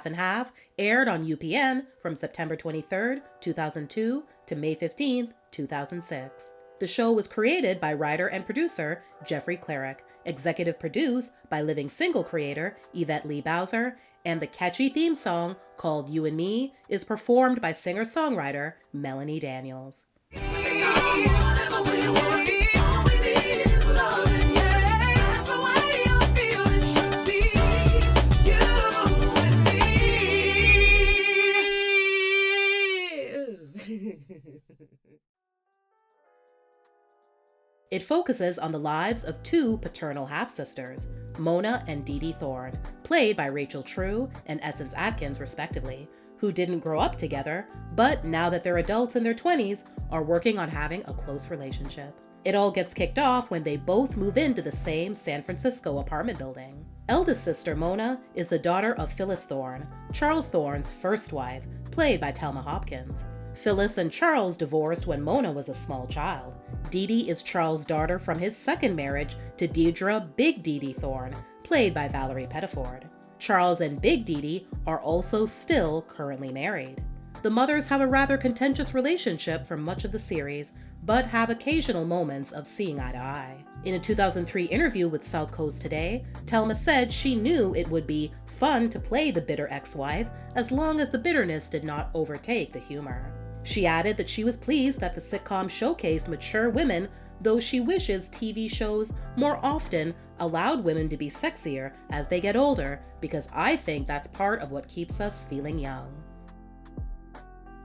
Half and Half aired on UPN from September 23, 2002 to May 15, 2006. The show was created by writer and producer Jeffrey Klarik, executive produced by Living Single creator Yvette Lee Bowser, and the catchy theme song called You and Me is performed by singer-songwriter Melonie Daniels. It focuses on the lives of two paternal half-sisters, Mona and Dee Dee Thorne, played by Rachel True and Essence Atkins respectively, who didn't grow up together, but now that they're adults in their 20s, are working on having a close relationship. It all gets kicked off when they both move into the same San Francisco apartment building. Eldest sister Mona is the daughter of Phyllis Thorne, Charles Thorne's first wife, played by Thelma Hopkins. Phyllis and Charles divorced when Mona was a small child. Dee Dee is Charles' daughter from his second marriage to Deirdre Big Dee Dee Thorne, played by Valerie Pettiford. Charles and Big Dee Dee are also still currently married. The mothers have a rather contentious relationship for much of the series, but have occasional moments of seeing eye to eye. In a 2003 interview with South Coast Today, Thelma said she knew it would be fun to play the bitter ex-wife as long as the bitterness did not overtake the humor. She added that she was pleased that the sitcom showcased mature women, though she wishes TV shows more often allowed women to be sexier as they get older, because I think that's part of what keeps us feeling young.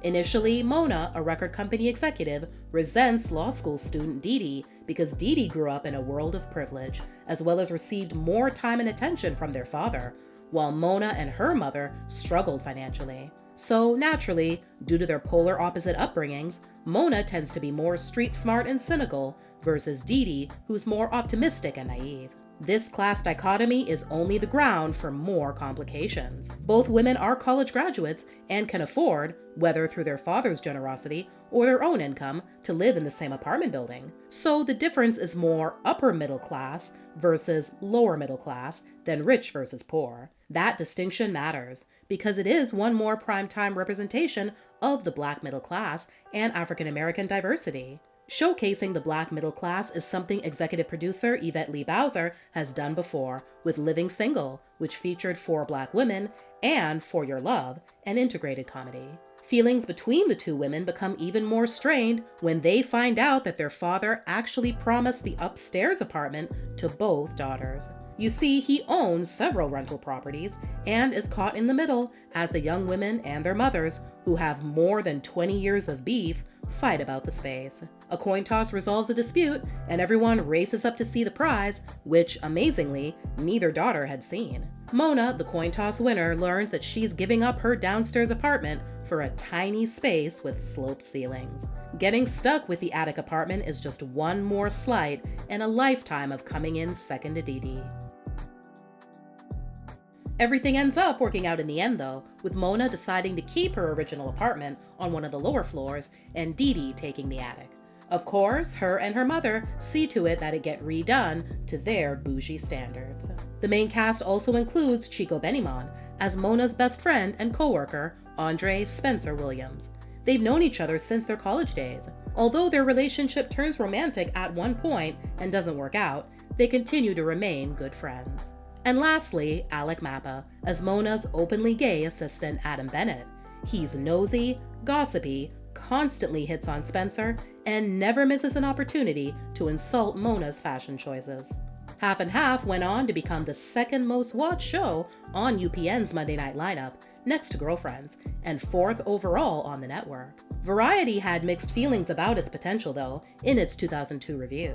Initially, Mona, a record company executive, resents law school student Dee Dee because Dee Dee grew up in a world of privilege, as well as received more time and attention from their father, while Mona and her mother struggled financially. So naturally, due to their polar opposite upbringings, Mona tends to be more street smart and cynical versus Dee Dee, who's more optimistic and naive. This class dichotomy is only the ground for more complications. Both women are college graduates and can afford, whether through their father's generosity or their own income, to live in the same apartment building. So the difference is more upper middle class versus lower middle class than rich versus poor. That distinction matters because it is one more primetime representation of the Black middle class and African American diversity. Showcasing the Black middle class is something executive producer Yvette Lee Bowser has done before with Living Single, which featured 4 Black women, and For Your Love, an integrated comedy. Feelings between the two women become even more strained when they find out that their father actually promised the upstairs apartment to both daughters. You see, he owns several rental properties and is caught in the middle as the young women and their mothers, who have more than 20 years of beef, fight about the space. A coin toss resolves the dispute, and everyone races up to see the prize, which, amazingly, neither daughter had seen. Mona, the coin toss winner, learns that she's giving up her downstairs apartment for a tiny space with sloped ceilings. Getting stuck with the attic apartment is just one more slight in a lifetime of coming in second to Dee Dee. Everything ends up working out in the end though, with Mona deciding to keep her original apartment on one of the lower floors and Dee Dee taking the attic. Of course, her and her mother see to it that it get redone to their bougie standards. The main cast also includes Chico Benimon as Mona's best friend and co-worker, Andre Spencer Williams. They've known each other since their college days. Although their relationship turns romantic at one point and doesn't work out, they continue to remain good friends. And lastly, Alec Mappa as Mona's openly gay assistant Adam Bennett. He's nosy, gossipy, constantly hits on Spencer, and never misses an opportunity to insult Mona's fashion choices. Half and Half went on to become the second most watched show on UPN's Monday night lineup, next to Girlfriends, and 4th overall on the network. Variety had mixed feelings about its potential though, in its 2002 review.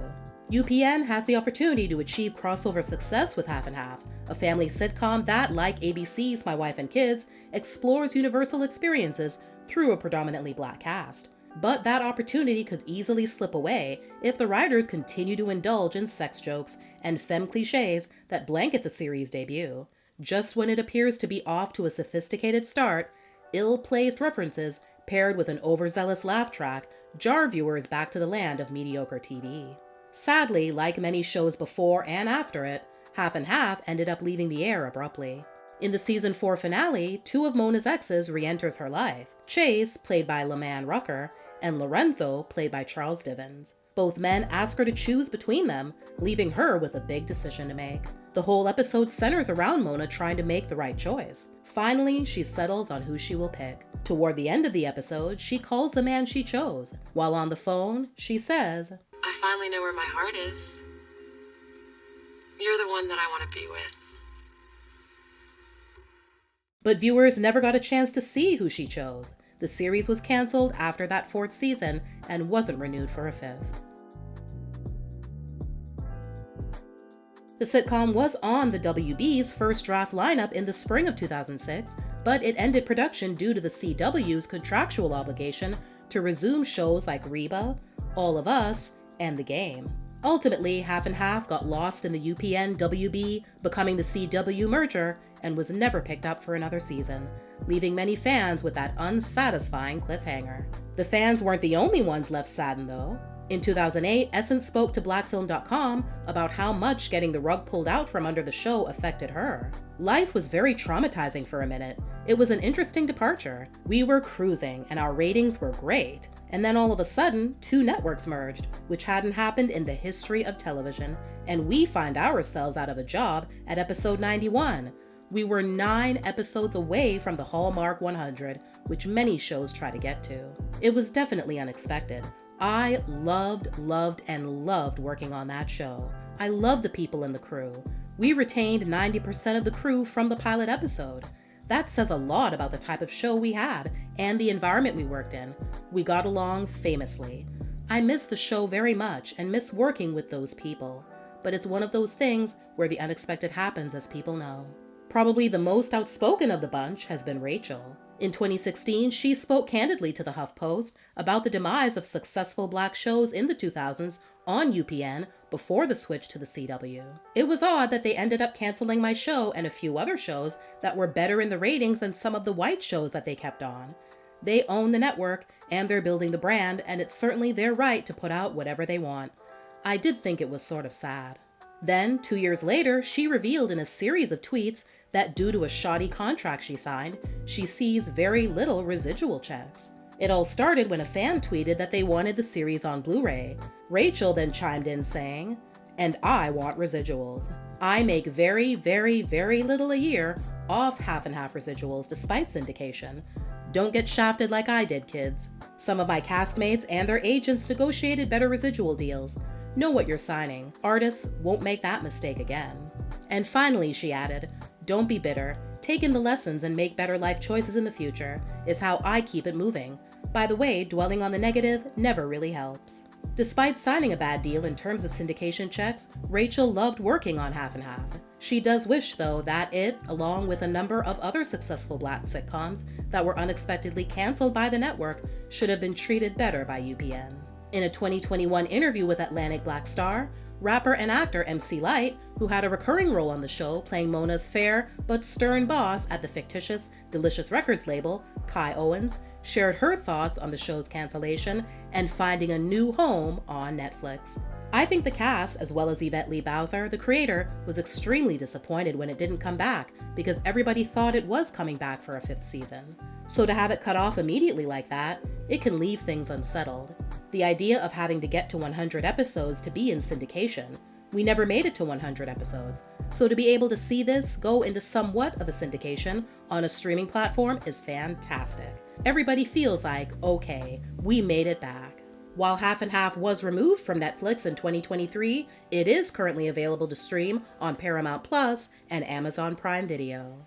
UPN has the opportunity to achieve crossover success with Half and Half, a family sitcom that, like ABC's My Wife and Kids, explores universal experiences through a predominantly Black cast. But that opportunity could easily slip away if the writers continue to indulge in sex jokes and femme cliches that blanket the series' debut. Just when it appears to be off to a sophisticated start, ill-placed references paired with an overzealous laugh track jar viewers back to the land of mediocre TV. Sadly, like many shows before and after it, Half and Half ended up leaving the air abruptly. In the season 4 finale, 2 of Mona's exes re-enters her life, Chase, played by LeMan Rucker, and Lorenzo, played by Charles Divins. Both men ask her to choose between them, leaving her with a big decision to make. The whole episode centers around Mona trying to make the right choice. Finally, she settles on who she will pick. Toward the end of the episode, she calls the man she chose. While on the phone, she says, "I finally know where my heart is. You're the one that I want to be with." But viewers never got a chance to see who she chose. The series was canceled after that 4th season and wasn't renewed for a 5th. The sitcom was on the WB's first draft lineup in the spring of 2006, but it ended production due to the CW's contractual obligation to resume shows like Reba, All of Us, and The Game. Ultimately, Half and Half got lost in the UPN-WB becoming the CW merger and was never picked up for another season, leaving many fans with that unsatisfying cliffhanger. The fans weren't the only ones left saddened, though. In 2008, Essence spoke to blackfilm.com about how much getting the rug pulled out from under the show affected her. Life was very traumatizing for a minute. It was an interesting departure. We were cruising and our ratings were great. And then all of a sudden, 2 networks merged, which hadn't happened in the history of television, and we find ourselves out of a job at episode 91. We were 9 episodes away from the Hallmark 100, which many shows try to get to. It was definitely unexpected. I loved working on that show. I loved the people in the crew. We retained 90% of the crew from the pilot episode. That says a lot about the type of show we had and the environment we worked in. We got along famously. I miss the show very much and miss working with those people. But it's one of those things where the unexpected happens, as people know. Probably the most outspoken of the bunch has been Rachel. In 2016, she spoke candidly to the HuffPost about the demise of successful Black shows in the 2000s on UPN before the switch to the CW. It was odd that they ended up canceling my show and a few other shows that were better in the ratings than some of the white shows that they kept on. They own the network and they're building the brand, and it's certainly their right to put out whatever they want. I did think it was sort of sad. Then, 2 years later, she revealed in a series of tweets that due to a shoddy contract she signed, she sees very little residual checks. It all started when a fan tweeted that they wanted the series on Blu-ray. Rachel then chimed in saying, "And I want residuals. I make very little a year off Half and Half residuals despite syndication. Don't get shafted like I did, kids. Some of my castmates and their agents negotiated better residual deals. Know what you're signing. Artists won't make that mistake again." And finally, she added, "Don't be bitter. Take in the lessons and make better life choices in the future is how I keep it moving. By the way, dwelling on the negative never really helps." Despite signing a bad deal in terms of syndication checks, Rachel loved working on Half and Half. She does wish, though, that it, along with a number of other successful Black sitcoms that were unexpectedly canceled by the network, should have been treated better by UPN. In a 2021 interview with Atlantic Black Star, rapper and actor MC Lyte, who had a recurring role on the show playing Mona's fair but stern boss at the fictitious Delicious Records label, Kai Owens, shared her thoughts on the show's cancellation and finding a new home on Netflix. I think the cast, as well as Yvette Lee Bowser, the creator, was extremely disappointed when it didn't come back because everybody thought it was coming back for a 5th season. So to have it cut off immediately like that, it can leave things unsettled. The idea of having to get to 100 episodes to be in syndication. We never made it to 100 episodes, so to be able to see this go into somewhat of a syndication on a streaming platform is fantastic. Everybody feels like, okay, we made it back. While Half and Half was removed from Netflix in 2023, it is currently available to stream on Paramount Plus and Amazon Prime Video.